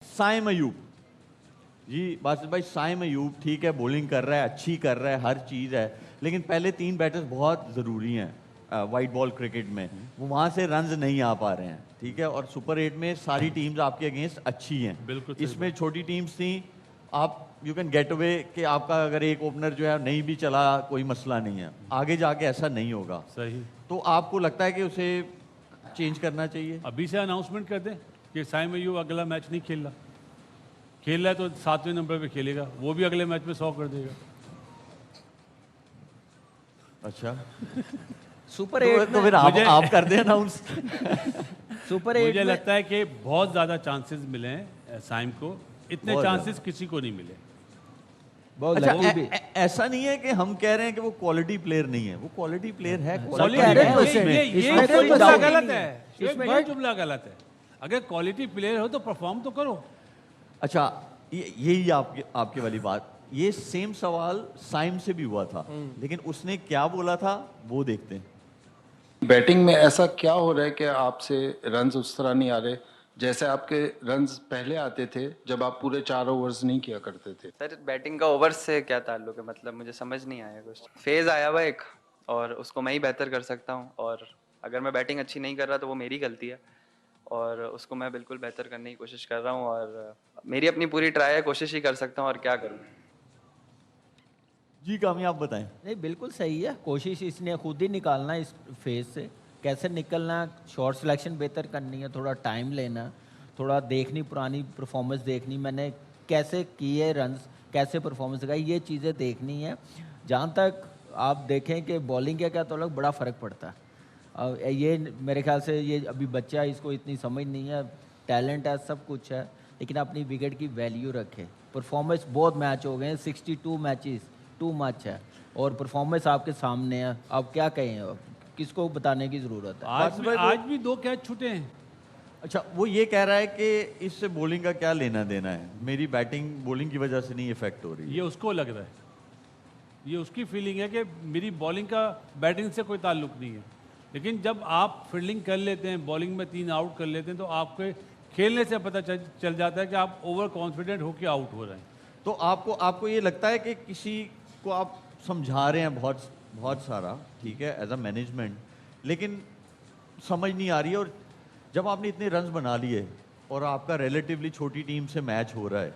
साइम अयूब जी, बासित भाई साइम अयूब ठीक है, बॉलिंग कर रहा है, अच्छी कर रहा है, हर चीज़ है, लेकिन पहले 3 बैटर्स बहुत ज़रूरी हैं वाइट बॉल क्रिकेट में, वो वहाँ से रन्स नहीं आ पा रहे हैं, ठीक है। और सुपर 8 में सारी टीम्स आपके अगेंस्ट अच्छी हैं, बिल्कुल इसमें छोटी टीम्स थी, आप यू कैन गेट अवे कि आपका अगर एक ओपनर जो है नहीं भी चला कोई मसला नहीं है, आगे जाके ऐसा नहीं होगा। सही। तो आपको लगता है कि उसे चेंज करना चाहिए? अभी से अनाउंसमेंट कर दें कि साइम अयूब अगला मैच नहीं खेल रहा, खेल रहा है तो 7वें नंबर पे खेलेगा, वो भी अगले मैच में 100 कर देगा। अच्छा सुपर 8 तो फिर आप कर दें अनाउंस। सुपर 8 मुझे लगता है कि बहुत ज़्यादा चांसेस मिले हैं साइम को, इतने चांसेस किसी को नहीं मिले। अच्छा, ऐसा नहीं है कि हम कह रहे हैं कि वो क्वालिटी प्लेयर नहीं है, वो क्वालिटी प्लेयर है। जुमला गलत है, ये जुमला गलत है। अगर क्वालिटी प्लेयर हो तो परफॉर्म तो करो। अच्छा, यही आपके वाली बात, ये सेम सवाल साइम से भी हुआ था, लेकिन उसने क्या बोला था वो देखते हैं। बैटिंग में ऐसा क्या हो रहा है कि आपसे रन्स उस तरह नहीं आ रहे जैसे आपके रन्स पहले आते थे जब आप पूरे 4 ओवर्स नहीं किया करते थे? सर बैटिंग का ओवर से क्या ताल्लुक है, मतलब मुझे समझ नहीं आया कुछ। फेज आया हुआ एक, और उसको मैं ही बेहतर कर सकता हूँ, और अगर मैं बैटिंग अच्छी नहीं कर रहा तो वो मेरी गलती है, और उसको मैं बिल्कुल बेहतर करने की कोशिश कर रहा हूँ, और मेरी अपनी पूरी ट्राई है, कोशिश ही कर सकता हूँ, और क्या करूँ। जी कामयाब बताएं। नहीं, बिल्कुल सही है, कोशिश इसने खुद ही निकालना है इस फेज से, कैसे निकलना, शॉर्ट सिलेक्शन बेहतर करनी है, थोड़ा टाइम लेना, थोड़ा देखनी, पुरानी परफॉर्मेंस देखनी, मैंने कैसे किए रन्स, कैसे परफॉर्मेंस लगाई, ये चीज़ें देखनी है। जहाँ तक आप देखें कि बॉलिंग का क्या तो अलग बड़ा फ़र्क पड़ता है, ये मेरे ख्याल से ये अभी बच्चा है, इसको इतनी समझ नहीं है, टैलेंट है, सब कुछ है, लेकिन अपनी विकेट की वैल्यू रखे। परफॉर्मेंस बहुत मैच हो गए हैं, 62 मैचेस टू मच है, और परफॉर्मेंस आपके सामने है, आप क्या कहें, किसको बताने की ज़रूरत है? आज भी 2 कैच छूटे हैं। अच्छा, वो ये कह रहा है कि इससे बॉलिंग का क्या लेना देना है, मेरी बैटिंग बॉलिंग की वजह से नहीं इफेक्ट हो रही है। ये उसको लग रहा है, ये उसकी फीलिंग है कि मेरी बॉलिंग का बैटिंग से कोई ताल्लुक नहीं है। लेकिन जब आप फील्डिंग कर लेते हैं, बॉलिंग में 3 आउट कर लेते हैं, तो आपके खेलने से पता चल जाता है कि आप ओवर कॉन्फिडेंट होकर आउट हो रहे हैं। तो आपको ये लगता है कि किसी को आप समझा रहे हैं बहुत सारा, ठीक है, एज अ मैनेजमेंट, लेकिन समझ नहीं आ रही है, और जब आपने इतने रन्स बना लिए और आपका रिलेटिवली छोटी टीम से मैच हो रहा है,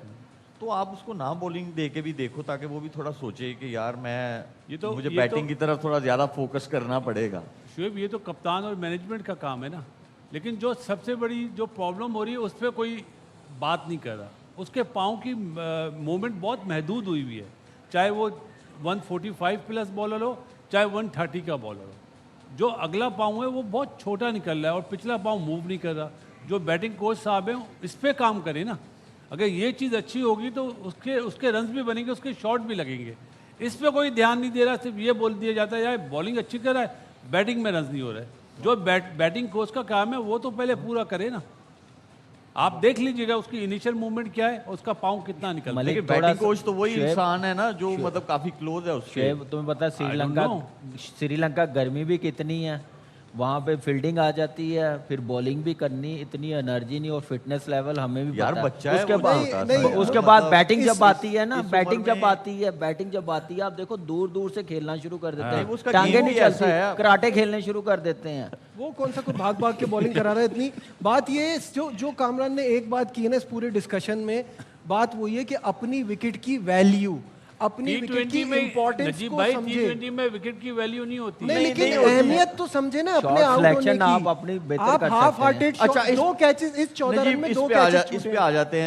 तो आप उसको ना बॉलिंग दे के भी देखो, ताकि वो भी थोड़ा सोचे कि यार मुझे बैटिंग की तरफ थोड़ा ज़्यादा फोकस करना पड़ेगा। शुएब, ये तो कप्तान और मैनेजमेंट का काम है ना, लेकिन जो सबसे बड़ी जो प्रॉब्लम हो रही है उस पर कोई बात नहीं कर रहा। उसके पाँव की मूवमेंट बहुत महदूद हुई हुई है, चाहे वो 145 प्लस बॉलर हो, चाहे 130 का बॉलर हो। जो अगला पाँव है वो बहुत छोटा निकल रहा है, और पिछला पाँव मूव नहीं कर रहा। जो बैटिंग कोच साहब हैं इस पर काम करें ना, अगर ये चीज़ अच्छी होगी तो उसके रन्स भी बनेंगे, उसके शॉट भी लगेंगे। इस पर कोई ध्यान नहीं दे रहा, सिर्फ ये बोल दिया जाता है यार बॉलिंग अच्छी कर रहा है, बैटिंग में रन्स नहीं हो रहा है। जो बैटिंग कोच का काम है वो तो पहले पूरा करे ना। आप देख लीजिएगा उसकी इनिशियल मूवमेंट क्या है, उसका पाँव कितना निकल रहा है। बैटिंग कोच तो वही इंसान है ना जो मतलब काफी क्लोज है उससे। तुम्हें पता है श्रीलंका गर्मी भी कितनी है, वहाँ पे फील्डिंग आ जाती है, फिर बॉलिंग भी करनी, इतनी एनर्जी नहीं, और फिटनेस लेवल हमें भी यार पता बच्चा है। उसके बाद बैटिंग जब आती है ना, बैटिंग जब आती है, आप देखो दूर दूर से खेलना शुरू कर देते हैं, टांगे नहीं चलती, कराटे खेलने शुरू कर देते हैं। वो कौन सा कोई भाग भाग के बॉलिंग करा रहा है इतनी। बात ये जो कामरान ने एक बात की है ना इस पूरे डिस्कशन में, बात वो ये कि अपनी विकेट की वैल्यू, अपनी विकेट की इंपॉर्टेंस को समझे। T20 में विकेट की वैल्यू नहीं होती। नहीं, लेकिन अहमियत तो समझे ना अपने आउट होने की। आप अपनी बेहतर कर सकते हैं। हाफ हार्टेड, 2 कैचेस इस 14 रन में 2 कैचेस इस पे आ जाते हैं।